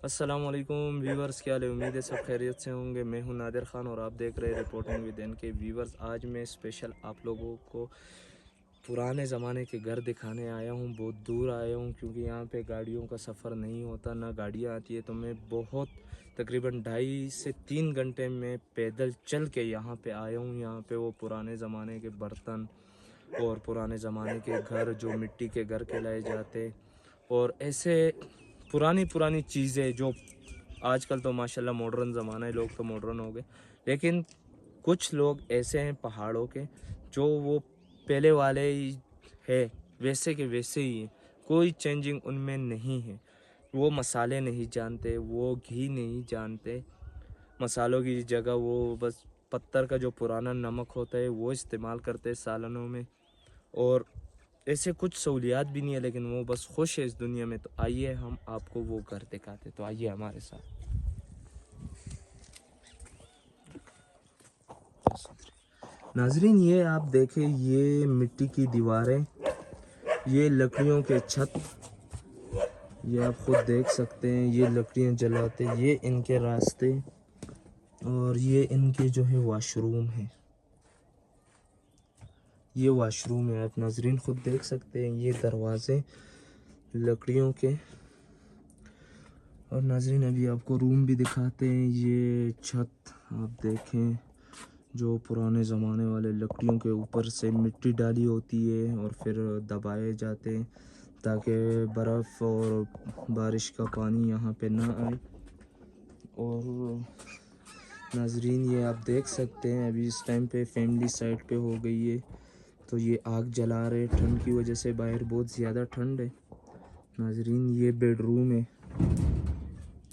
السلام علیکم ویورز، کیا حال ہے؟ امید ہے سب خیریت سے ہوں گے۔ میں ہوں نادر خان اور آپ دیکھ رہے رپورٹنگ ود این کے ویورز۔ آج میں اسپیشل آپ لوگوں کو پرانے زمانے کے گھر دکھانے آیا ہوں۔ بہت دور آیا ہوں کیونکہ یہاں پہ گاڑیوں کا سفر نہیں ہوتا، نہ گاڑیاں آتی ہے، تو میں بہت تقریباً 2.5 سے 3 گھنٹے میں پیدل چل کے یہاں پہ آیا ہوں۔ یہاں پہ وہ پرانے زمانے کے برتن اور پرانے زمانے کے گھر جو مٹی کے گھر کہلائے جاتے، اور ایسے پرانی چیزیں جو آج کل تو ماشاءاللہ ماڈرن زمانہ ہے، لوگ تو ماڈرن ہو گئے، لیکن کچھ لوگ ایسے ہیں پہاڑوں کے جو وہ پہلے والے ہی ہے، ویسے کے ویسے ہی ہیں، کوئی چینجنگ ان میں نہیں ہے۔ وہ مسالے نہیں جانتے، وہ گھی نہیں جانتے، مسالوں کی جگہ وہ بس پتھر کا جو پرانا نمک ہوتا ہے وہ استعمال کرتے سالنوں میں، اور ایسے کچھ سہولیات بھی نہیں ہے، لیکن وہ بس خوش ہے اس دنیا میں۔ تو آئیے ہم آپ کو وہ گھر دکھاتے، تو آئیے ہمارے ساتھ۔ ناظرین، یہ آپ دیکھیں، یہ مٹی کی دیواریں، یہ لکڑیوں کے چھت، یہ آپ خود دیکھ سکتے ہیں، یہ لکڑیاں جلاتے، یہ ان کے راستے، اور یہ ان کے جو ہے واش روم ہے۔ یہ واش روم ہے، آپ ناظرین خود دیکھ سکتے ہیں، یہ دروازے لکڑیوں کے۔ اور ناظرین ابھی آپ کو روم بھی دکھاتے ہیں۔ یہ چھت آپ دیکھیں، جو پرانے زمانے والے لکڑیوں کے اوپر سے مٹی ڈالی ہوتی ہے اور پھر دبائے جاتے ہیں تاکہ برف اور بارش کا پانی یہاں پہ نہ آئے۔ اور ناظرین یہ آپ دیکھ سکتے ہیں، ابھی اس ٹائم پہ فیملی سائٹ پہ ہو گئی ہے، تو یہ آگ جلا رہے، ٹھنڈ کی وجہ سے باہر بہت زیادہ ٹھنڈ ہے۔ ناظرین یہ بیڈ روم ہے،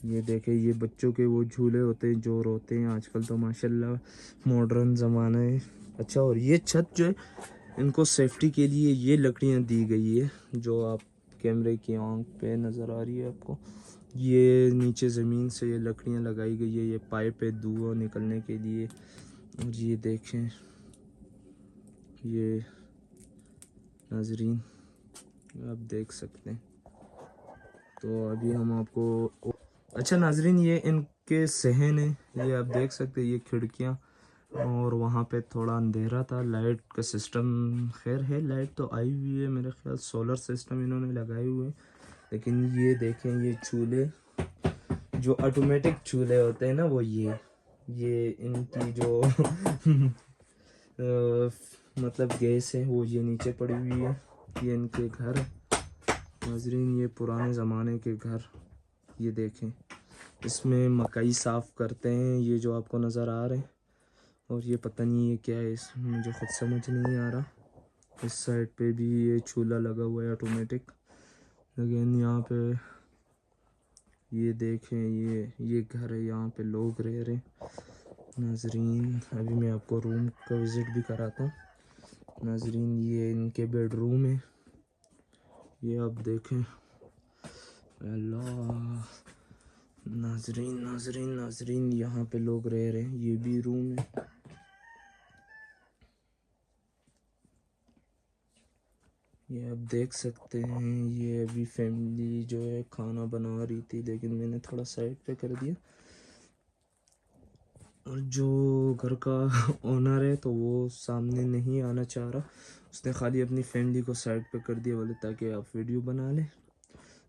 یہ دیکھیں، یہ بچوں کے وہ جھولے ہوتے ہیں جو روتے ہیں، آج کل تو ماشاءاللہ ماڈرن زمانہ ہے۔ اچھا، اور یہ چھت جو ہے ان کو سیفٹی کے لیے یہ لکڑیاں دی گئی ہے جو آپ کیمرے کی آنکھ پہ نظر آ رہی ہے آپ کو۔ یہ نیچے زمین سے یہ لکڑیاں لگائی گئی ہے، یہ پائپ ہے دھواں نکلنے کے لیے۔ اور یہ دیکھیں، یہ ناظرین آپ دیکھ سکتے ہیں۔ تو ابھی ہم آپ کو، اچھا ناظرین یہ ان کے صحن ہے، یہ آپ دیکھ سکتے ہیں، یہ کھڑکیاں، اور وہاں پہ تھوڑا اندھیرا تھا، لائٹ کا سسٹم خیر ہے، لائٹ تو آئی ہوئی ہے، میرے خیال سولر سسٹم انہوں نے لگائے ہوئے ہیں۔ لیکن یہ دیکھیں، یہ چولہے جو آٹومیٹک چولہے ہوتے ہیں نا، وہ یہ ان کی جو مطلب گیس ہے وہ یہ نیچے پڑی ہوئی ہے۔ یہ ان کے گھر ناظرین، یہ پرانے زمانے کے گھر، یہ دیکھیں، اس میں مکئی صاف کرتے ہیں، یہ جو آپ کو نظر آ رہے ہیں، اور یہ پتہ نہیں یہ کیا ہے، اس مجھے خود سمجھ نہیں آ رہا۔ اس سائڈ پہ بھی یہ چولہا لگا ہوا ہے آٹومیٹک، لیکن یہاں پہ یہ دیکھیں، یہ گھر ہے، یہاں پہ لوگ رہ رہے ہیں۔ ناظرین ابھی میں آپ کو روم کا وزٹ بھی کراتا ہوں۔ ناظرین یہ ان کے بیڈ روم ہے، یہ آپ دیکھیں، اللہ، ناظرین یہاں پہ لوگ رہ رہے ہیں، یہ بھی روم ہے۔ یہ آپ دیکھ سکتے ہیں، یہ ابھی فیملی جو ہے کھانا بنا رہی تھی، لیکن میں نے تھوڑا سائڈ پہ کر دیا، اور جو گھر کا اونر ہے تو وہ سامنے نہیں آنا چاہ رہا، اس نے خالی اپنی فیملی کو سائڈ پہ کر دیا، بولے تاکہ آپ ویڈیو بنا لیں۔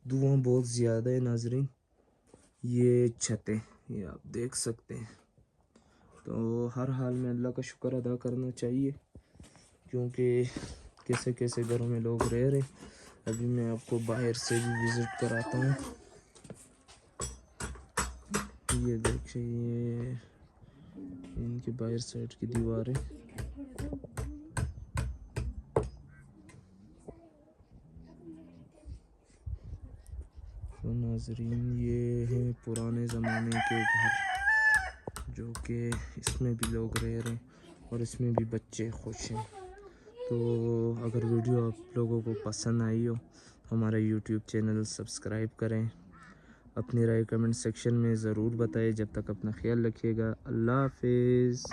دھواں بہت زیادہ ہے ناظرین، یہ چھتیں، یہ آپ دیکھ سکتے ہیں۔ تو ہر حال میں اللہ کا شکر ادا کرنا چاہیے، کیونکہ کیسے کیسے گھروں میں لوگ رہ رہے ہیں۔ ابھی میں آپ کو باہر سے بھی وزٹ کراتا ہوں۔ یہ دیکھیں، یہ ان کے باہر سائڈ کی دیواریں، تو ناظرین یہ ہیں پرانے زمانے کے گھر، جو کہ اس میں بھی لوگ رہ رہے ہیں اور اس میں بھی بچے خوش ہیں۔ تو اگر ویڈیو آپ لوگوں کو پسند آئی ہو، ہمارا یوٹیوب چینل سبسکرائب کریں، اپنی رائے کمنٹ سیکشن میں ضرور بتائیں۔ جب تک اپنا خیال رکھیے گا، اللہ حافظ۔